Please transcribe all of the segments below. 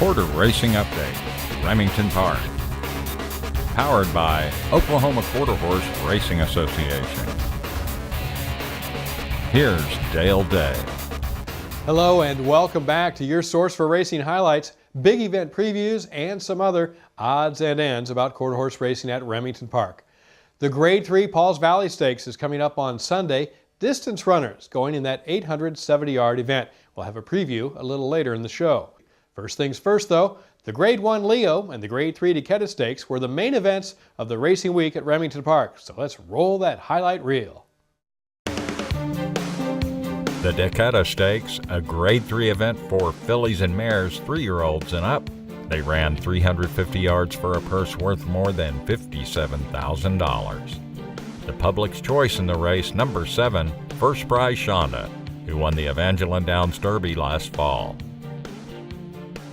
Quarter Racing Update, Remington Park. Powered by Oklahoma Quarter Horse Racing Association. Here's Dale Day. Hello and welcome back to your source for racing highlights, big event previews, and some other odds and ends about quarter horse racing at Remington Park. The Grade 3 Pauls Valley Stakes is coming up on Sunday. Distance runners going in that 870-yard event. We'll have a preview a little later in the show. First things first though, the Grade 1 Leo and the Grade 3 Dakota Stakes were the main events of the racing week at Remington Park. So let's roll that highlight reel. The Dakota Stakes, a Grade 3 event for fillies and mares, 3-year-olds and up. They ran 350 yards for a purse worth more than $57,000. The public's choice in the race, number 7, First Prize Shonda, who won the Evangeline Downs Derby last fall.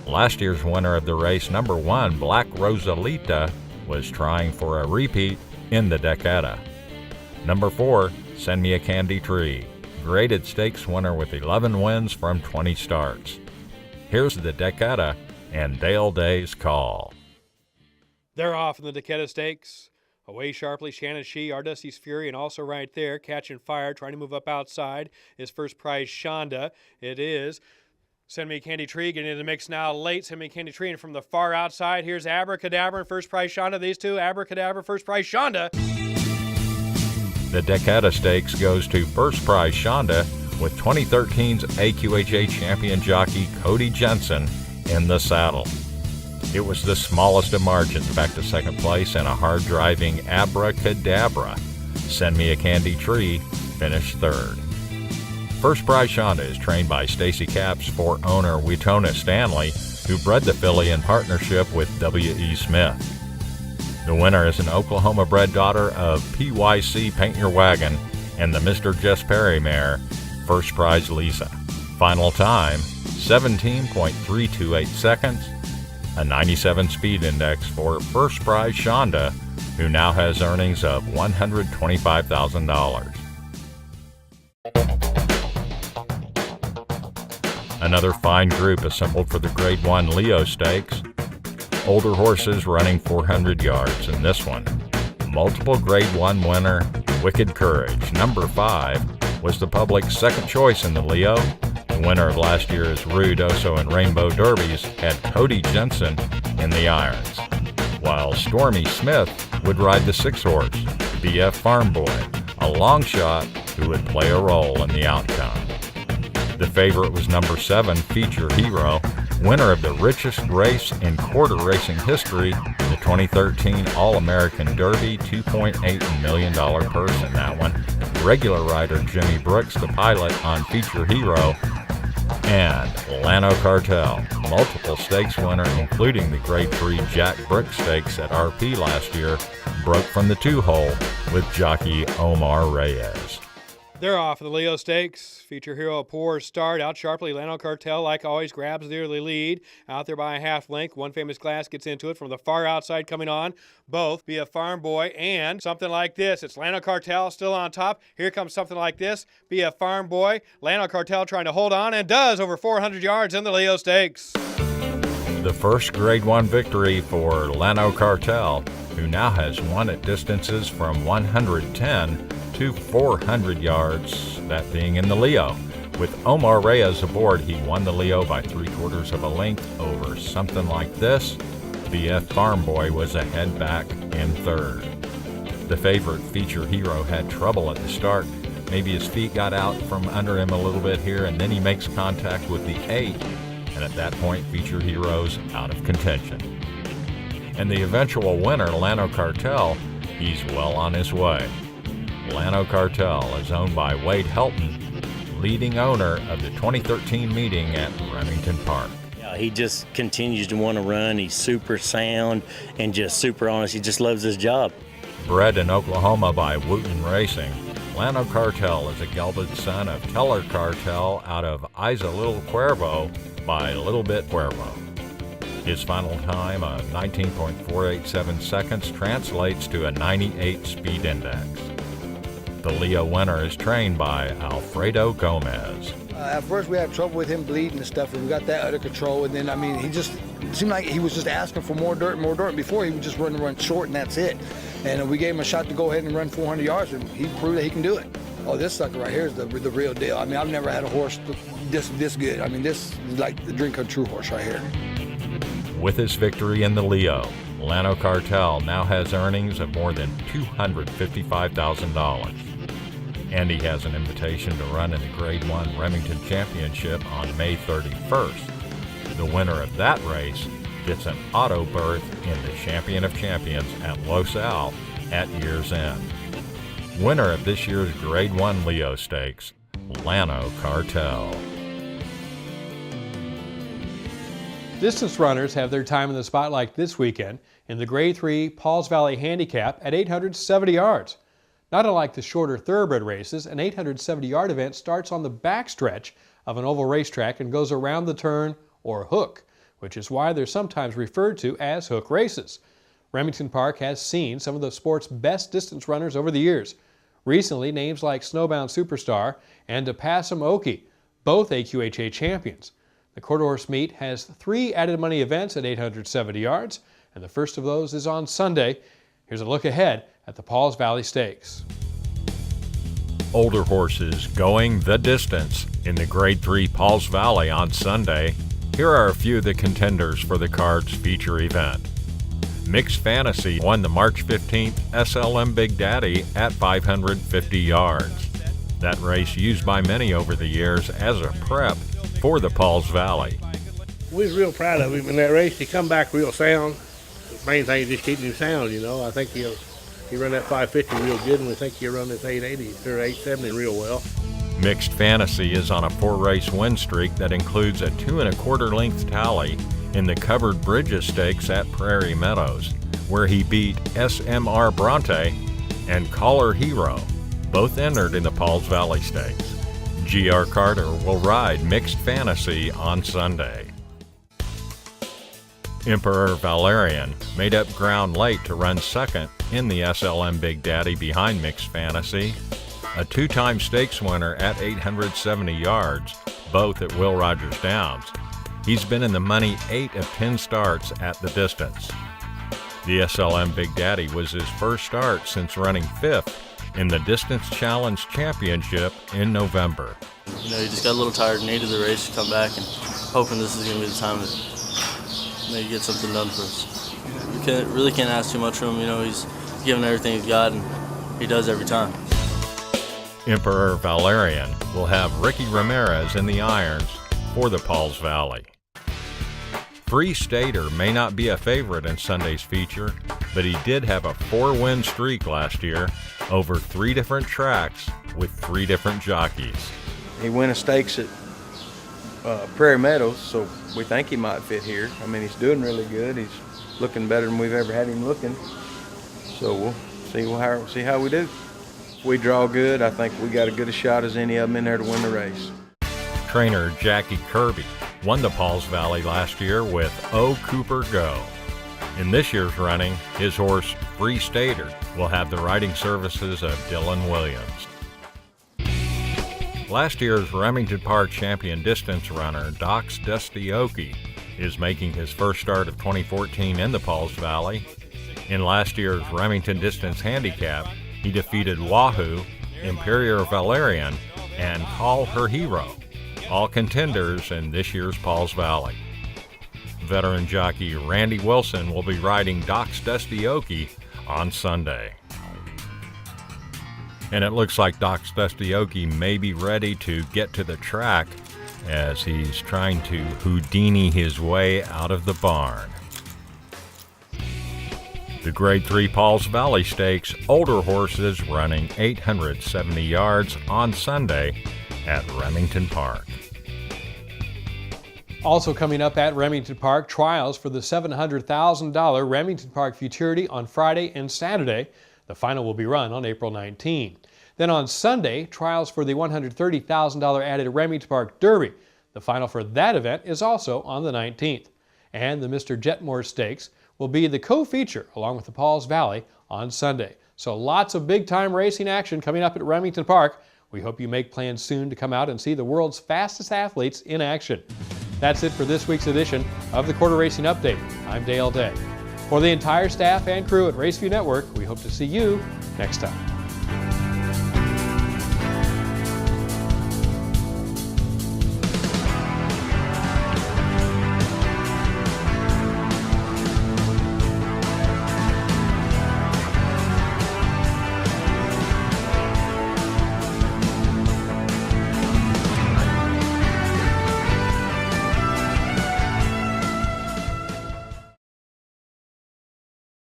Last year's winner of the race, number 1, Black Rosalita, was trying for a repeat in the Dakota. Number 4, Send Me a Candy Tree, graded stakes winner with 11 wins from 20 starts. Here's the Dakota and Dale Day's call. They're off in the Dakota Stakes. Away sharply, Shannon Shee, Ardusty's Fury, and also right there, catching fire, trying to move up outside, is First Prize Shonda. It is Send Me a Candy Tree, getting into the mix now late. Send Me a Candy Tree, and from the far outside, here's Abracadabra and First Prize Shonda. These two, Abracadabra, First Prize Shonda. The Dakota Stakes goes to First Prize Shonda with 2013's AQHA champion jockey Cody Jensen in the saddle. It was the smallest of margins back to second place, and a hard-driving Abracadabra, Send Me a Candy Tree, finished third. First Prize Shonda is trained by Stacy Capps for owner Wetona Stanley, who bred the filly in partnership with W.E. Smith. The winner is an Oklahoma-bred daughter of PYC Paint Your Wagon and the Mr. Jess Perry mare, First Prize Lisa. Final time, 17.328 seconds, a 97 speed index for First Prize Shonda, who now has earnings of $125,000. Another fine group assembled for the Grade 1 Leo Stakes. Older horses running 400 yards in this one. Multiple Grade 1 winner, Wicked Courage, number 5, was the public's second choice in the Leo. The winner of last year's Rude Oso and Rainbow Derbies had Cody Jensen in the irons, while Stormy Smith would ride the 6-horse, BF Farm Boy, a long shot who would play a role in the outcome. The favorite was number 7, Feature Hero, winner of the richest race in quarter racing history, the 2013 All-American Derby, $2.8 million purse in that one. Regular rider Jimmy Brooks, the pilot on Feature Hero, and Lano Cartel, multiple stakes winner, including the Grade 3 Jack Brooks Stakes at RP last year, broke from the 2-hole with jockey Omar Reyes. They're off in the Leo Stakes. Feature Hero, a poor start. Out sharply, Lano Cartel, like always, grabs the early lead. Out there by a half length. One Famous Glass gets into it from the far outside coming on. Both Be a Farm Boy and Something Like This. It's Lano Cartel still on top. Here comes Something Like This. Be a Farm Boy. Lano Cartel trying to hold on and does over 400 yards in the Leo Stakes. The first Grade 1 victory for Lano Cartel, who now has won at distances from 110 to 400 yards, that being in the Leo. With Omar Reyes aboard, he won the Leo by 3/4 of a length over Something Like This. BF Farm Boy was ahead back in third. The favorite, Feature Hero, had trouble at the start. Maybe his feet got out from under him a little bit here, and then he makes contact with the 8, and at that point, Feature Hero's out of contention. And the eventual winner, Lano Cartel, he's well on his way. Lano Cartel is owned by Wade Helton, leading owner of the 2013 meeting at Remington Park. Yeah, he just continues to want to run. He's super sound and just super honest. He just loves his job. Bred in Oklahoma by Wooten Racing, Lano Cartel is a gelded son of Teller Cartel out of Isa Little Cuervo by Little Bit Cuervo. His final time of 19.487 seconds translates to a 98 speed index. The Leo winner is trained by Alfredo Gomez. At first we had trouble with him bleeding and stuff, and we got that under control. And then, I mean, it seemed like he was just asking for more dirt, more dirt. Before, he would just run short, and that's it. And we gave him a shot to go ahead and run 400 yards, and he proved that he can do it. Oh, this sucker right here is the real deal. I mean, I've never had a horse this good. I mean, this is like the dream come true horse right here. With his victory in the Leo, Llano Cartel now has earnings of more than $255,000. And he has an invitation to run in the Grade 1 Remington Championship on May 31st. The winner of that race gets an auto berth in the Champion of Champions at Los Al at year's end. Winner of this year's Grade 1 Leo Stakes, Llano Cartel. Distance runners have their time in the spotlight this weekend in the Grade 3 Pauls Valley Handicap at 870 yards. Not unlike the shorter thoroughbred races, an 870-yard event starts on the backstretch of an oval racetrack and goes around the turn or hook, which is why they're sometimes referred to as hook races. Remington Park has seen some of the sport's best distance runners over the years. Recently, names like Snowbound Superstar and Depassum Oki, both AQHA champions. The Quarter Horse Meet has 3 added money events at 870 yards, and the first of those is on Sunday. Here's a look ahead at the Pauls Valley Stakes. Older horses going the distance in the Grade 3 Pauls Valley on Sunday. Here are a few of the contenders for the card's feature event. Mixed Fantasy won the March 15th SLM Big Daddy at 550 yards. That race used by many over the years as a prep for the Pauls Valley. We was real proud of him in that race. He come back real sound. The main thing is just keeping him sound, you know. I think he run that 550 real good, and we think he'll run this 880 or 870 real well. Mixed Fantasy is on a 4-race win streak that includes a 2 1/4 length tally in the Covered Bridges Stakes at Prairie Meadows, where he beat SMR Bronte and Caller Hero, both entered in the Pauls Valley Stakes. G.R. Carter will ride Mixed Fantasy on Sunday. Emperor Valerian made up ground late to run second in the SLM Big Daddy behind Mixed Fantasy, a 2-time stakes winner at 870 yards, both at Will Rogers Downs. He's been in the money 8 of 10 starts at the distance. The SLM Big Daddy was his first start since running 5th in the Distance Challenge Championship in November. You know, he just got a little tired and needed the race to come back, and hoping this is going to be the time that maybe get something done for us. We really can't ask too much from him. You know, he's giving everything he's got, and he does every time. Emperor Valerian will have Ricky Ramirez in the irons for the Pauls Valley. Free Stater may not be a favorite in Sunday's feature, but he did have a 4-win streak last year over 3 different tracks with 3 different jockeys. He won a stakes at Prairie Meadows, so we think he might fit here. I mean, he's doing really good. He's looking better than we've ever had him looking. So we'll see how we do. If we draw good, I think we got as good a shot as any of them in there to win the race. Trainer Jackie Kirby won the Pauls Valley last year with O Cooper Go. In this year's running, his horse Free Stater will have the riding services of Dylan Williams. Last year's Remington Park champion distance runner Dox Dusty Oki is making his first start of 2014 in the Pauls Valley. In last year's Remington Distance Handicap, he defeated Wahoo, Imperial Valerian, and Call Her Hero, all contenders in this year's Pauls Valley. Veteran jockey Randy Wilson will be riding Dox Dusty Oki on Sunday. And it looks like Dox Dusty Oki may be ready to get to the track as he's trying to Houdini his way out of the barn. The Grade 3 Pauls Valley Stakes, older horses running 870 yards on Sunday at Remington Park. Also coming up at Remington Park, trials for the $700,000 Remington Park Futurity on Friday and Saturday. The final will be run on April 19. Then on Sunday, trials for the $130,000 added Remington Park Derby. The final for that event is also on the 19th. And the Mr. Jetmore Stakes will be the co-feature along with the Pauls Valley on Sunday. So lots of big-time racing action coming up at Remington Park. We hope you make plans soon to come out and see the world's fastest athletes in action. That's it for this week's edition of the Quarter Racing Update. I'm Dale Day. For the entire staff and crew at Raceview Network, we hope to see you next time.